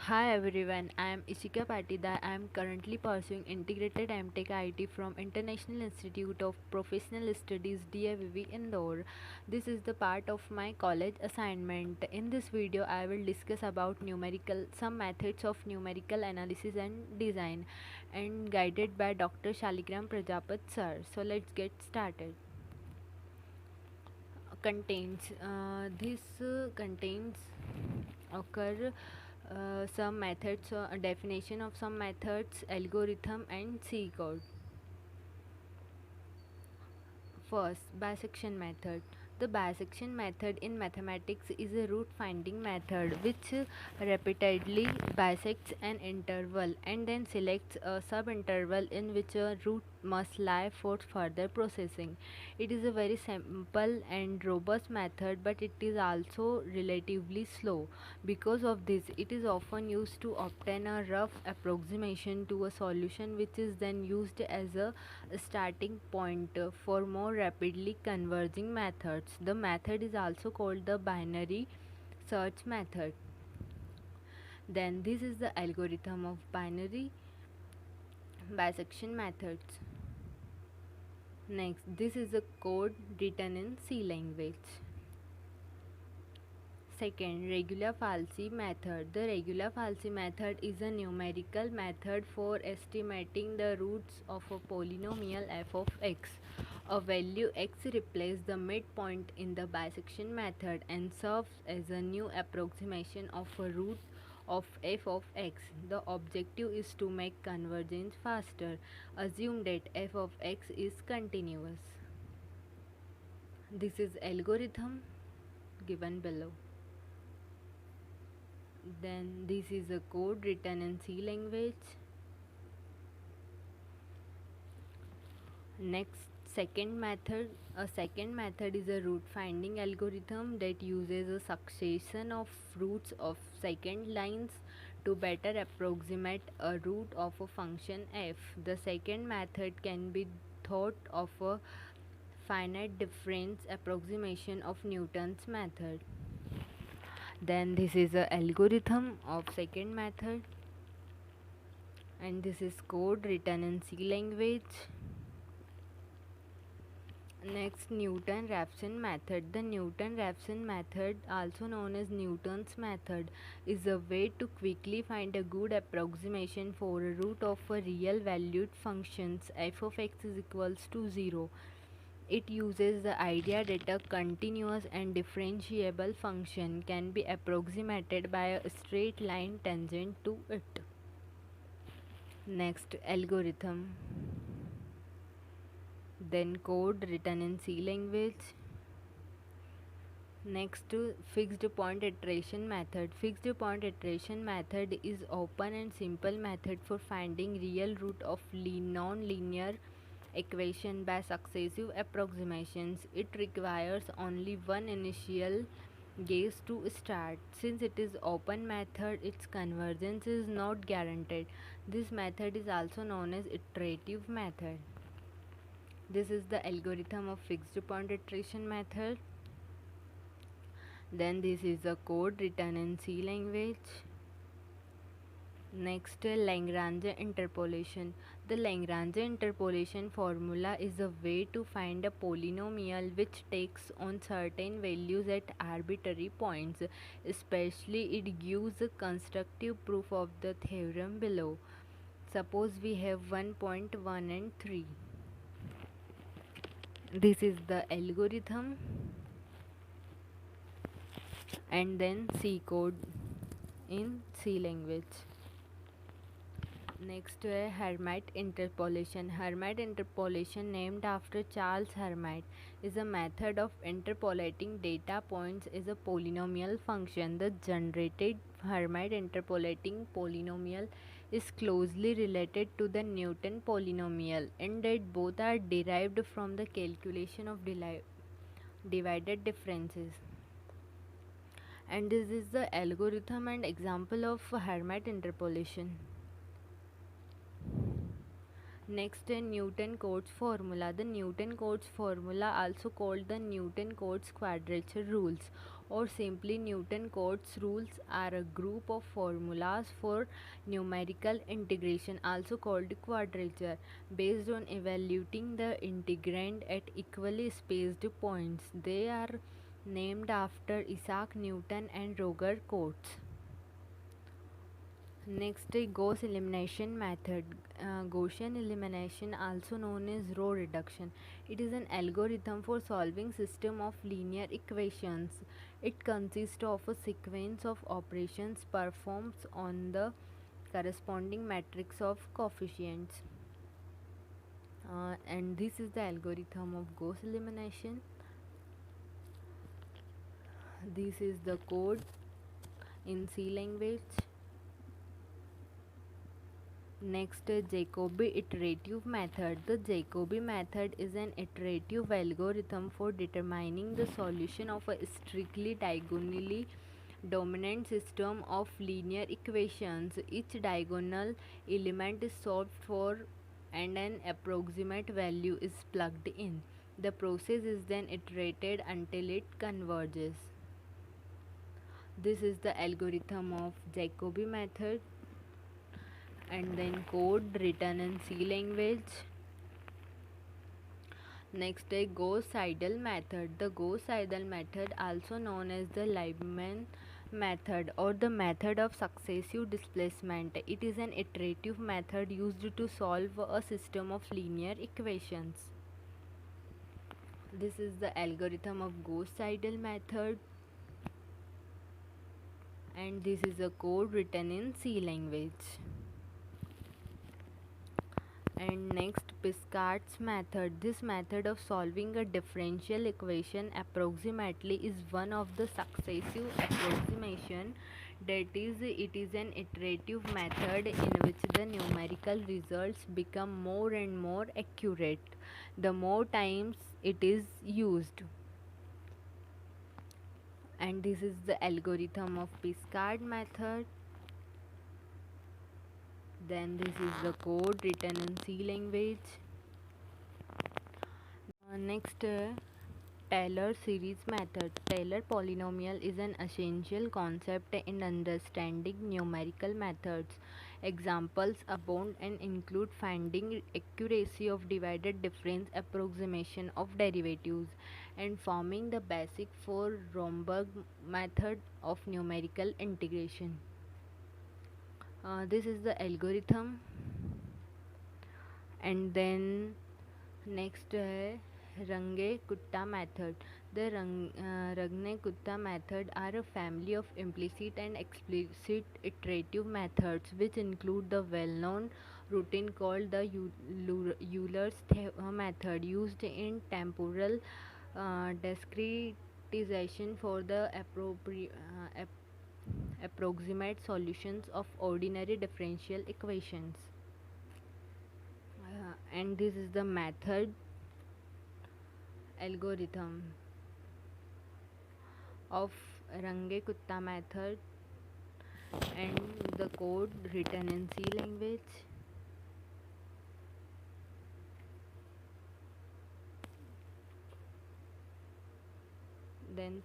Hi everyone, I am Ishika Patida. I am currently pursuing Integrated MTech IT from International Institute of Professional Studies DIVV Indore. This is the part of my college assignment. In this video, I will discuss about some methods of numerical analysis and design and guided by Dr. Shaligram Prajapat sir. So let's get started. Contains occur some methods, definition of some methods, algorithm and C code. First, bisection method. The bisection method in mathematics is a root finding method which repeatedly bisects an interval and then selects a subinterval in which a root must lie for further processing. It is a very simple and robust method, but it is also relatively slow. Because of this, it is often used to obtain a rough approximation to a solution, which is then used as a starting point for more rapidly converging methods. The method is also called the binary search method. Then this is the algorithm of binary bisection methods. Next, this is a code written in C language. Second, regular falsi method. The regular falsi method is a numerical method for estimating the roots of a polynomial f of x. A value x replaces the midpoint in the bisection method and serves as a new approximation of a root of f of x. The objective is to make convergence faster. Assume that f of x is continuous. This is algorithm given below. Then this is a code written in C language. Next, second method is a root finding algorithm that uses a succession of roots of second lines to better approximate a root of a function f. The second method can be thought of a finite difference approximation of Newton's method. Then this is a algorithm of second method, and this is code written in C language. Next, Newton-Raphson method. The Newton-Raphson method, also known as Newton's method, is a way to quickly find a good approximation for a root of a real valued functions f of x is equals to 0. It uses the idea that a continuous and differentiable function can be approximated by a straight line tangent to it. Next, algorithm. Then code written in C language. Next, fixed point iteration method. Fixed point iteration method is open and simple method for finding real root of non-linear equation by successive approximations. It requires only one initial guess to start. Since it is open method, its convergence is not guaranteed. This method is also known as iterative method. This is the algorithm of fixed point iteration method. Then this is a code written in C language. Next, Lagrange interpolation. The Lagrange interpolation formula is a way to find a polynomial which takes on certain values at arbitrary points. Especially, it gives a constructive proof of the theorem below. Suppose we have 1.1 and 3. This is the algorithm, and then C code in C language. Next, Hermite interpolation. Hermite interpolation, named after Charles Hermite, is a method of interpolating data points as a polynomial function. The generated Hermite interpolating polynomial is closely related to the Newton polynomial in that both are derived from the calculation of divided differences. And this is the algorithm and example of Hermite interpolation. Next, Newton-Cotes formula. The Newton-Cotes formula, also called the Newton-Cotes quadrature rules, or simply Newton-Cotes rules, are a group of formulas for numerical integration, also called quadrature, based on evaluating the integrand at equally spaced points. They are named after Isaac Newton and Roger Coates. Next, Gauss elimination method. Gaussian elimination, also known as row reduction. It is an algorithm for solving system of linear equations. It consists of a sequence of operations performed on the corresponding matrix of coefficients. And this is the algorithm of Gauss elimination. This is the code in C language. Next, Jacobi iterative method. The Jacobi method is an iterative algorithm for determining the solution of a strictly diagonally dominant system of linear equations. Each diagonal element is solved for and an approximate value is plugged in. The process is then iterated until it converges. This is the algorithm of Jacobi method. And then code written in C language. Next, a Gauss-Seidel method. The Gauss-Seidel method, also known as the Liebman method or the method of successive displacement. It is an iterative method used to solve a system of linear equations. This is the algorithm of Gauss-Seidel method, and this is a code written in C language. And next, Piscat's method. This method of solving a differential equation approximately is one of the successive approximation. That is, it is an iterative method in which the numerical results become more and more accurate the more times it is used. And this is the algorithm of Piscat method. Then this is the code written in C language. Next, Taylor series method. Taylor polynomial is an essential concept in understanding numerical methods. Examples abound and include finding accuracy of divided difference approximation of derivatives and forming the basic for Romberg method of numerical integration. This is the algorithm. And then next Runge-Kutta method. The Runge-Kutta method are a family of implicit and explicit iterative methods which include the well-known routine called the Euler's method used in temporal discretization for the approximate solutions of ordinary differential equations. And this is the method algorithm of Runge-Kutta method and the code written in C language. Then